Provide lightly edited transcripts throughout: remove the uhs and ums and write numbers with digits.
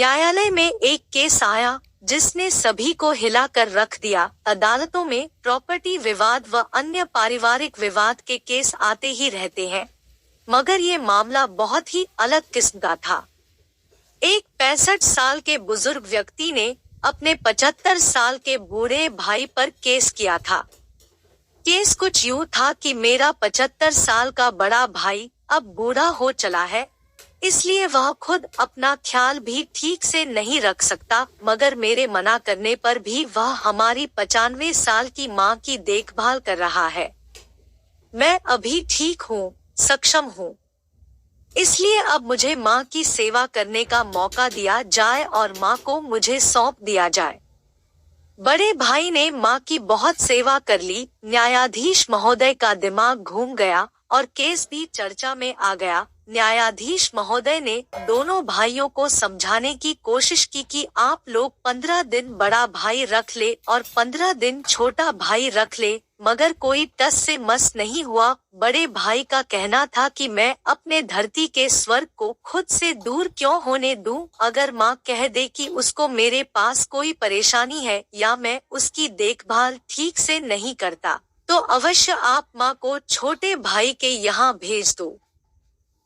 न्यायालय में एक केस आया जिसने सभी को हिला कर रख दिया। अदालतों में प्रॉपर्टी विवाद व अन्य पारिवारिक विवाद के केस आते ही रहते हैं, मगर ये मामला बहुत ही अलग किस्म का था। एक 65 साल के बुजुर्ग व्यक्ति ने अपने 75 साल के बूढ़े भाई पर केस किया था। केस कुछ यूं था कि मेरा 75 साल का बड़ा भाई अब बूढ़ा हो चला है, इसलिए वह खुद अपना ख्याल भी ठीक से नहीं रख सकता, मगर मेरे मना करने पर भी वह हमारी 95 साल की माँ की देखभाल कर रहा है। मैं अभी ठीक हूँ, सक्षम हूँ, इसलिए अब मुझे माँ की सेवा करने का मौका दिया जाए और माँ को मुझे सौंप दिया जाए। बड़े भाई ने माँ की बहुत सेवा कर ली। न्यायाधीश महोदय का दिमाग घूम गया और केस भी चर्चा में आ गया। न्यायाधीश महोदय ने दोनों भाइयों को समझाने की कोशिश की कि आप लोग 15 दिन बड़ा भाई रख ले और 15 दिन छोटा भाई रख ले, मगर कोई टस से मस नहीं हुआ। बड़े भाई का कहना था कि मैं अपने धरती के स्वर्ग को खुद से दूर क्यों होने दूं? अगर माँ कह दे कि उसको मेरे पास कोई परेशानी है या मैं उसकी देखभाल ठीक से नहीं करता, तो अवश्य आप माँ को छोटे भाई के यहाँ भेज दो।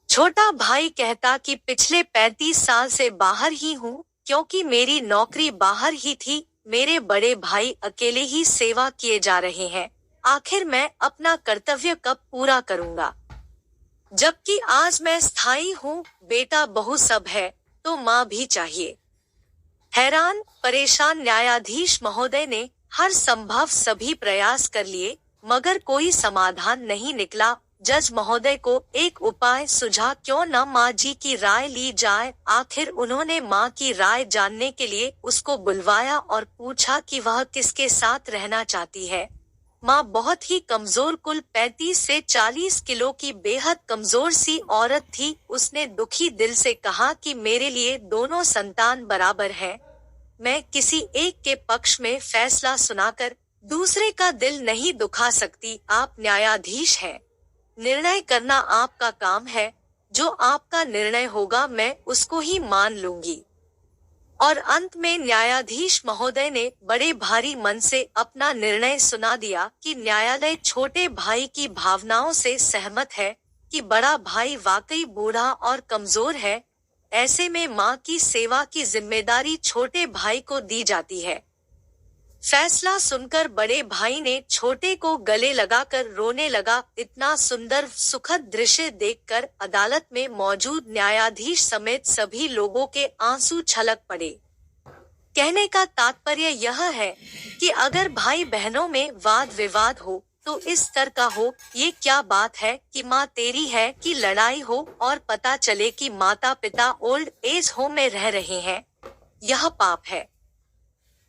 छोटा भाई कहता कि पिछले 35 साल से बाहर ही हूँ, क्योंकि मेरी नौकरी बाहर ही थी। मेरे बड़े भाई अकेले ही सेवा किए जा रहे हैं, आखिर मैं अपना कर्तव्य कब पूरा करूँगा? जबकि आज मैं स्थायी हूँ, बेटा बहू सब है, तो माँ भी चाहिए। हैरान परेशान न्यायाधीश महोदय ने हर संभव सभी प्रयास कर लिए, मगर कोई समाधान नहीं निकला। जज महोदय को एक उपाय सुझा, क्यों न माँ जी की राय ली जाए। आखिर उन्होंने माँ की राय जानने के लिए उसको बुलवाया और पूछा कि वह किसके साथ रहना चाहती है। माँ बहुत ही कमजोर, कुल 35 से 40 किलो की बेहद कमजोर सी औरत थी। उसने दुखी दिल से कहा कि मेरे लिए दोनों संतान बराबर हैं। मैं किसी एक के पक्ष में फैसला सुनाकर दूसरे का दिल नहीं दुखा सकती। आप न्यायाधीश हैं, निर्णय करना आपका काम है। जो आपका निर्णय होगा मैं उसको ही मान लूंगी। और अंत में न्यायाधीश महोदय ने बड़े भारी मन से अपना निर्णय सुना दिया कि न्यायालय छोटे भाई की भावनाओं से सहमत है कि बड़ा भाई वाकई बूढ़ा और कमजोर है। ऐसे में माँ की सेवा की जिम्मेदारी छोटे भाई को दी जाती है। फैसला सुनकर बड़े भाई ने छोटे को गले लगाकर रोने लगा। इतना सुंदर सुखद दृश्य देखकर अदालत में मौजूद न्यायाधीश समेत सभी लोगों के आंसू छलक पड़े। कहने का तात्पर्य यह है कि अगर भाई बहनों में वाद विवाद हो तो इस तरह का हो। ये क्या बात है कि माँ तेरी है कि लड़ाई हो और पता चले कि माता पिता ओल्ड एज होम में रह रहे हैं, यह पाप है।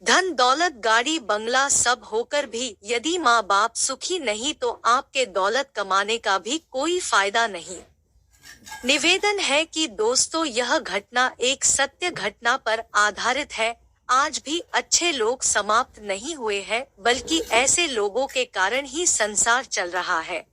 धन दौलत गाड़ी बंगला सब होकर भी यदि माँ बाप सुखी नहीं तो आपके दौलत कमाने का भी कोई फायदा नहीं। निवेदन है कि दोस्तों, यह घटना एक सत्य घटना पर आधारित है। आज भी अच्छे लोग समाप्त नहीं हुए हैं, बल्कि ऐसे लोगों के कारण ही संसार चल रहा है।